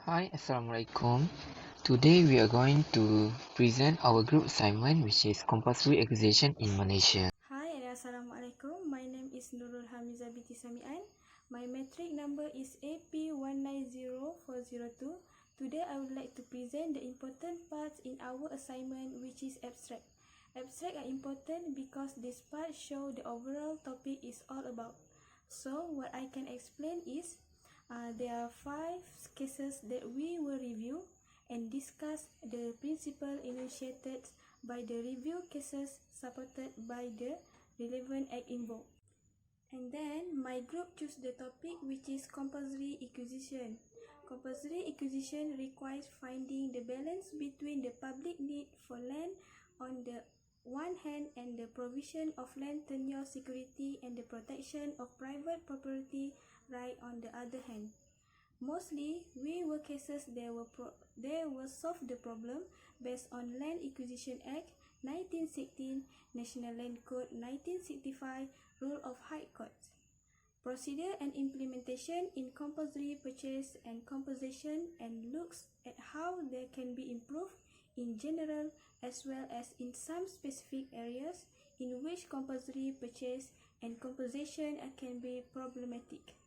Hi, Assalamualaikum. Today we are going to present our group assignment, which is compulsory acquisition in Malaysia. Hi and Assalamualaikum. My name is Nurul Hamizah binti Samian. My metric number is AP190402. Today I would like to present the important parts in our assignment, which is abstract. Abstract are important because this part show the overall topic is all about. So what I can explain is there are 5 cases that we will review and discuss the principle enunciated by the review cases supported by the relevant act invoked. And then my group choose the topic, which is compulsory acquisition. Compulsory acquisition requires finding the balance between the public need for land on the one hand and the provision of land tenure security and the protection of private property right on the other hand. Mostly, we were cases they will solve the problem based on Land Acquisition Act 1916, National Land Code 1965, Rule of High Courts. Procedure and implementation in compulsory purchase and compensation and looks at how they can be improved in general as well as in some specific areas in which compulsory purchase and compensation can be problematic.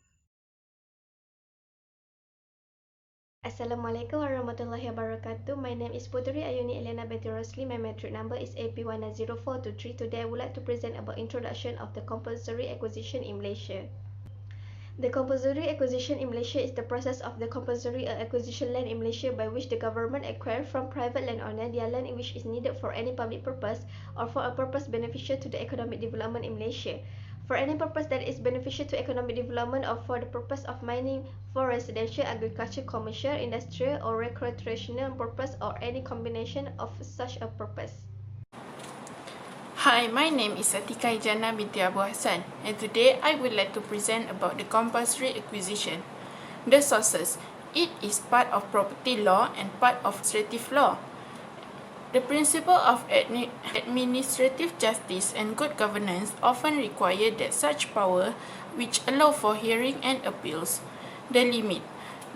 Assalamualaikum warahmatullahi wabarakatuh. My name is Puteri Ayuni Elena Betty Rosli. My metric number is AP190423. Today I would like to present about introduction of the compulsory acquisition in Malaysia. The compulsory acquisition in Malaysia is the process of the compulsory acquisition land in Malaysia by which the government acquires from private landowner their land which is needed for any public purpose or for a purpose beneficial to the economic development in Malaysia. For any purpose that is beneficial to economic development or for the purpose of mining for residential, agriculture, commercial, industrial or recreational purpose or any combination of such a purpose. Hi, my name is Atika Ijana binti Abu Hassan, and today I would like to present about the compulsory acquisition. The sources. It is part of property law and part of administrative law. The principle of administrative justice and good governance often require that such power which allow for hearing and appeals. The limit.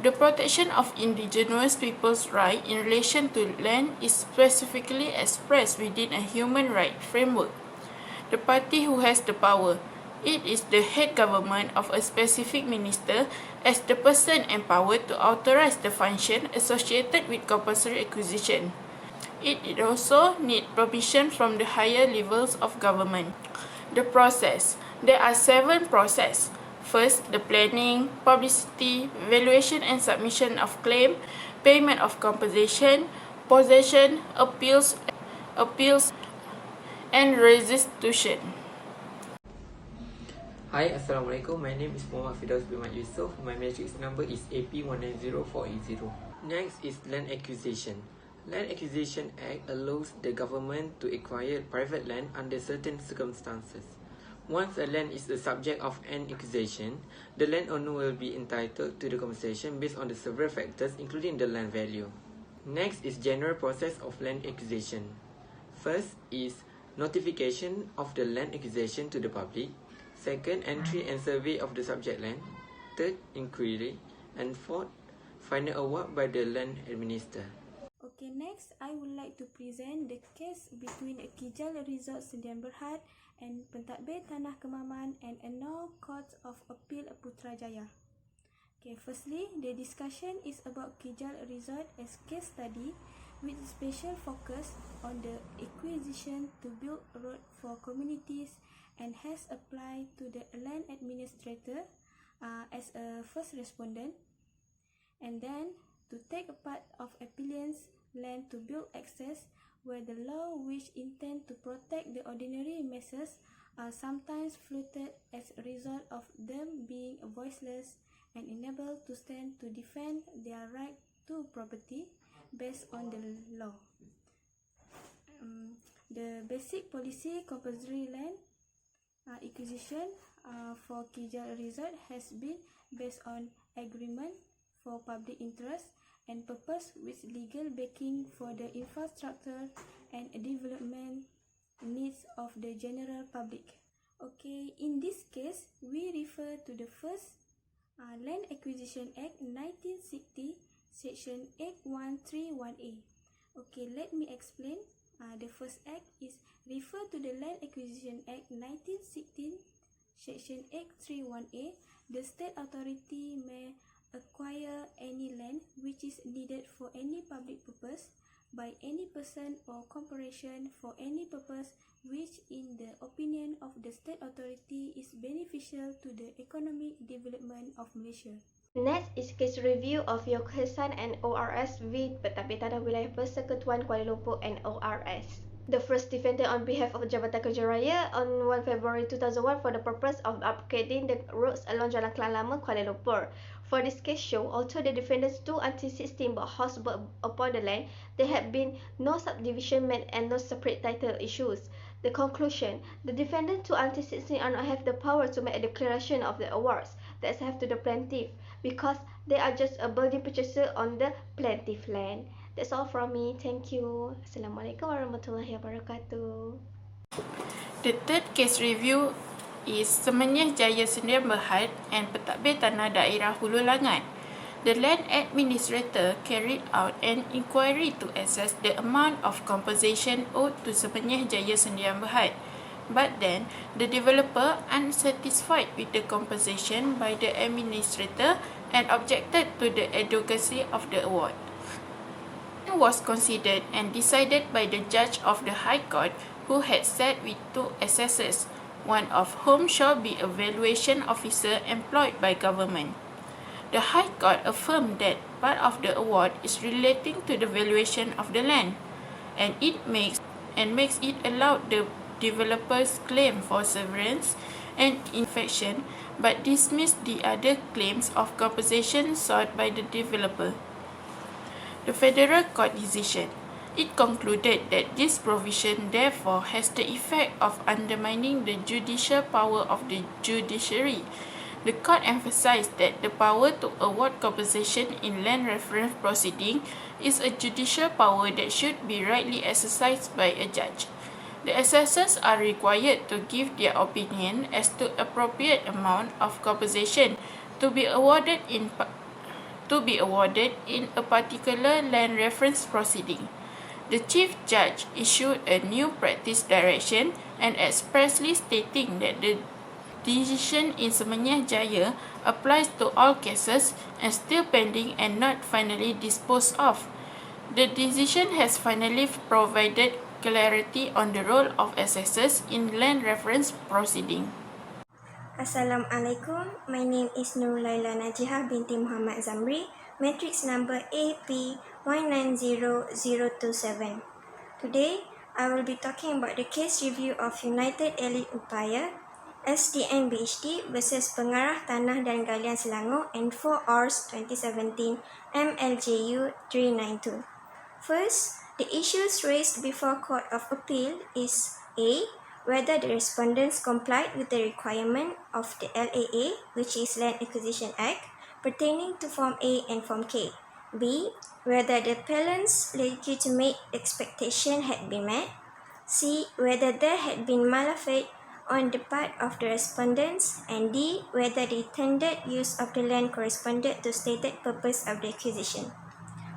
The protection of indigenous people's right in relation to land is specifically expressed within a human right framework. The party who has the power. It is the head government of a specific minister as the person empowered to authorize the function associated with compulsory acquisition. It also needs permission from the higher levels of government. The process. There are 7 processes. First, the planning, publicity, valuation and submission of claim, payment of compensation, possession, appeals, and restitution. Hi, Assalamualaikum. My name is Muhammad Firdaus bin Mat Yusof. My matrix number is AP190480. Next is land acquisition. Land Acquisition Act allows the government to acquire private land under certain circumstances. Once a land is the subject of an acquisition, the landowner will be entitled to the compensation based on the several factors including the land value. Next is general process of land acquisition. First is notification of the land acquisition to the public. Second, entry and survey of the subject land. Third, inquiry. And fourth, final award by the land administrator. Okay, next I would like to present the case between Kijal Resort Sdn Bhd and Pentadbir Tanah Kemaman and Annor Court of Appeal Putrajaya. Okay, firstly, the discussion is about Kijal Resort as case study with special focus on the acquisition to build road for communities and has applied to the land administrator as a first respondent, and then to take a part of appellant's land to build access where the law which intend to protect the ordinary masses are sometimes flouted as a result of them being voiceless and unable to stand to defend their right to property based on the law. The basic policy compulsory land acquisition for Kijal Resort has been based on agreement for public interest and purpose with legal backing for the infrastructure and development needs of the general public. Okay, in this case, we refer to the first Land Acquisition Act 1960 Section Act 131A. Okay, let me explain. The first act is refer to the Land Acquisition Act 1916, Section Act 31A. The state authority may acquire any land which is needed for any public purpose by any person or corporation for any purpose which in the opinion of the state authority is beneficial to the economic development of Malaysia. Next is case review of Yokesan and ORS v. Pentadbir Tanah Wilayah Persekutuan Kuala Lumpur and ORS. The first defendant on behalf of Jabatan Kerja Raya on 1 February 2001 for the purpose of upgrading the roads along Jalan Kelang Lama, Kuala Lumpur. For this case show, although the defendants do until 16 bought house upon the land, there had been no subdivision made and no separate title issues. The conclusion, the defendant to until 16 are not have the power to make a declaration of the awards that have to the plaintiff because they are just a building purchaser on the plaintiff land. That's all from me. Thank you. Assalamualaikum warahmatullahi wabarakatuh. The third case review is Semenyih Jaya Sdn Bhd and Pentadbir Tanah Daerah Hulu Langat. The land administrator carried out an inquiry to assess the amount of compensation owed to Semenyih Jaya Sdn Bhd. But then, the developer unsatisfied with the compensation by the administrator and objected to the adequacy of the award. It was considered and decided by the judge of the High Court who had sat with two assessors, one of whom shall be a valuation officer employed by government. The High Court affirmed that part of the award is relating to the valuation of the land, and makes it allowed the developer's claim for severance and infection, but dismissed the other claims of compensation sought by the developer. The Federal Court decision. It concluded that this provision therefore has the effect of undermining the judicial power of the judiciary. The court emphasized that the power to award compensation in land reference proceeding is a judicial power that should be rightly exercised by a judge. The assessors are required to give their opinion as to appropriate amount of compensation to be awarded in a particular land reference proceeding. The Chief Judge issued a new practice direction and expressly stating that the decision in Semenyih Jaya applies to all cases and still pending and not finally disposed of. The decision has finally provided clarity on the role of assessors in land reference proceeding. Assalamualaikum. My name is Nurulaila Najihah binti Muhammad Zamri, matrix number AP190027. Today, I will be talking about the case review of United Elite Upaya SDN BHD versus Pengarah Tanah dan Galian Selangor and 4 Rs 2017 MLJU 392. First, the issues raised before Court of Appeal is A. Whether the respondents complied with the requirement of the LAA, which is Land Acquisition Act, pertaining to Form A and Form K. B. Whether the appellant's legitimate expectation had been met. C. Whether there had been malafide on the part of the respondents. And D. Whether the intended use of the land corresponded to stated purpose of the acquisition.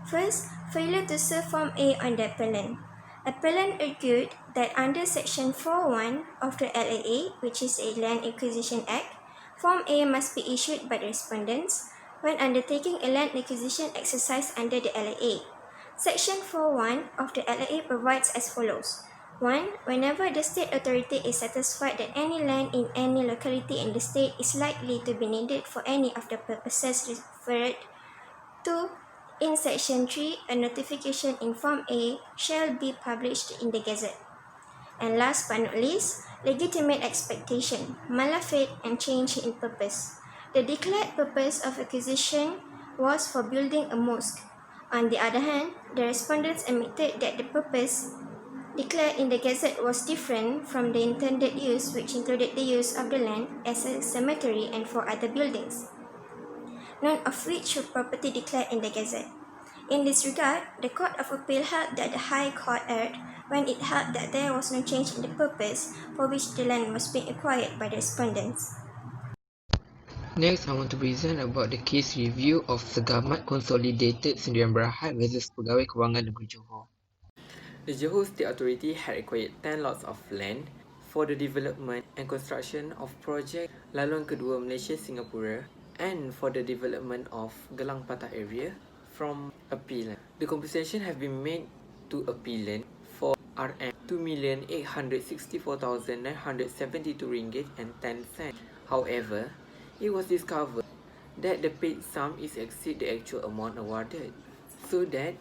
First, failure to serve Form A on the appellant. Appellant argued that under Section 4.1 of the LAA, which is a Land Acquisition Act, Form A must be issued by the respondents when undertaking a land acquisition exercise under the LAA. Section 4.1 of the LAA provides as follows. 1. Whenever the state authority is satisfied that any land in any locality in the state is likely to be needed for any of the purposes referred to in Section 3, a notification in Form A shall be published in the Gazette. And last but not least, legitimate expectation, malafide and change in purpose. The declared purpose of acquisition was for building a mosque. On the other hand, the respondents admitted that the purpose declared in the Gazette was different from the intended use, which included the use of the land as a cemetery and for other buildings, none of which were property declared in the Gazette. In this regard, the Court of Appeal held that the High Court erred when it held that there was no change in the purpose for which the land was being acquired by the respondents. Next, I want to present about the case review of Segamat Consolidated Sendirian Berhad versus Pegawai Kewangan Negeri Johor. The Johor State Authority had acquired 10 lots of land for the development and construction of project Laluan Kedua Malaysia-Singapura and for the development of Gelang Patah area from appeal. The compensation have been made to appellant for RM2,864,972.10. However, it was discovered that the paid sum is exceed the actual amount awarded, so that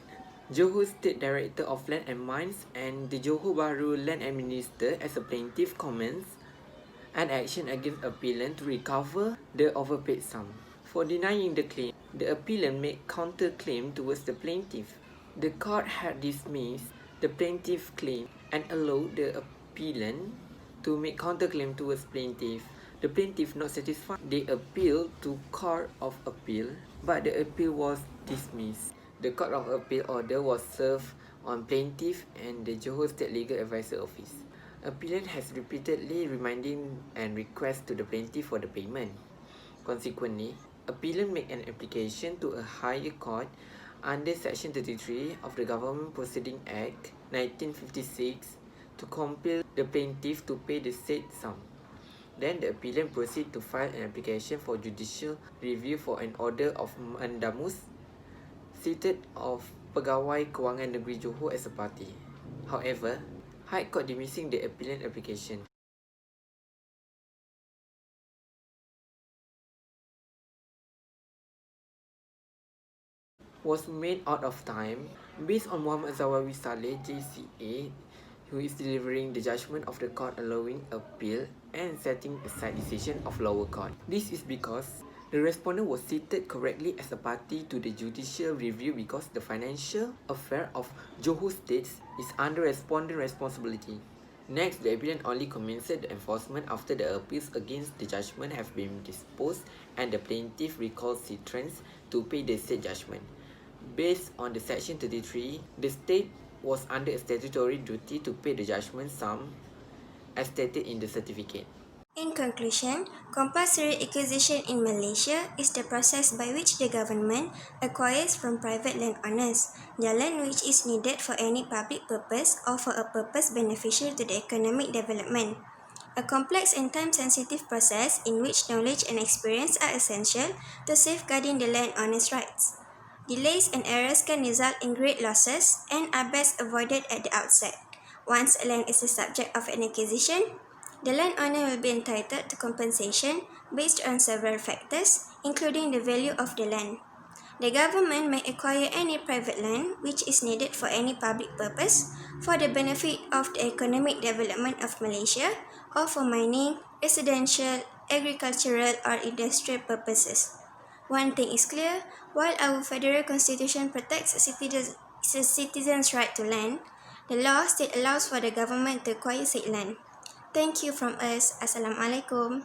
Johor State Director of Land and Mines and the Johor Bahru Land Administrator as a plaintiff commenced an action against appellant to recover the overpaid sum. For denying the claim, the appellant made counter-claim towards the plaintiff. The court had dismissed the plaintiff's claim and allowed the appellant to make counter-claim towards plaintiff. The plaintiff not satisfied. They appealed to Court of Appeal, but the appeal was dismissed. The Court of Appeal order was served on plaintiff and the Johor State Legal Advisor Office. Appellant has repeatedly reminding and request to the plaintiff for the payment. Consequently, appellant made an application to a higher court under Section 33 of the Government Proceeding Act 1956 to compel the plaintiff to pay the said sum. Then the appellant proceed to file an application for judicial review for an order of mandamus seated of Pegawai Kewangan Negeri Johor as a party. However, High Court dismissing the appellant application. Was made out of time based on Muhammad Zawawi Saleh JCA, who is delivering the judgment of the court allowing appeal and setting aside decision of lower court. This is because the respondent was seated correctly as a party to the judicial review because the financial affair of Johor State is under respondent responsibility. Next, the appellant only commenced the enforcement after the appeals against the judgment have been disposed and the plaintiff recalcitrants to pay the said judgment. Based on the Section 33, the state was under a statutory duty to pay the judgment sum as stated in the certificate. In conclusion, compulsory acquisition in Malaysia is the process by which the government acquires from private landowners the land which is needed for any public purpose or for a purpose beneficial to the economic development. A complex and time-sensitive process in which knowledge and experience are essential to safeguarding the landowner's rights. Delays and errors can result in great losses and are best avoided at the outset. Once a land is the subject of an acquisition, the landowner will be entitled to compensation based on several factors, including the value of the land. The government may acquire any private land which is needed for any public purpose for the benefit of the economic development of Malaysia or for mining, residential, agricultural or industrial purposes. One thing is clear, while our federal constitution protects citizens' right to land, the law still allows for the government to acquire said land. Thank you from us. Assalamualaikum.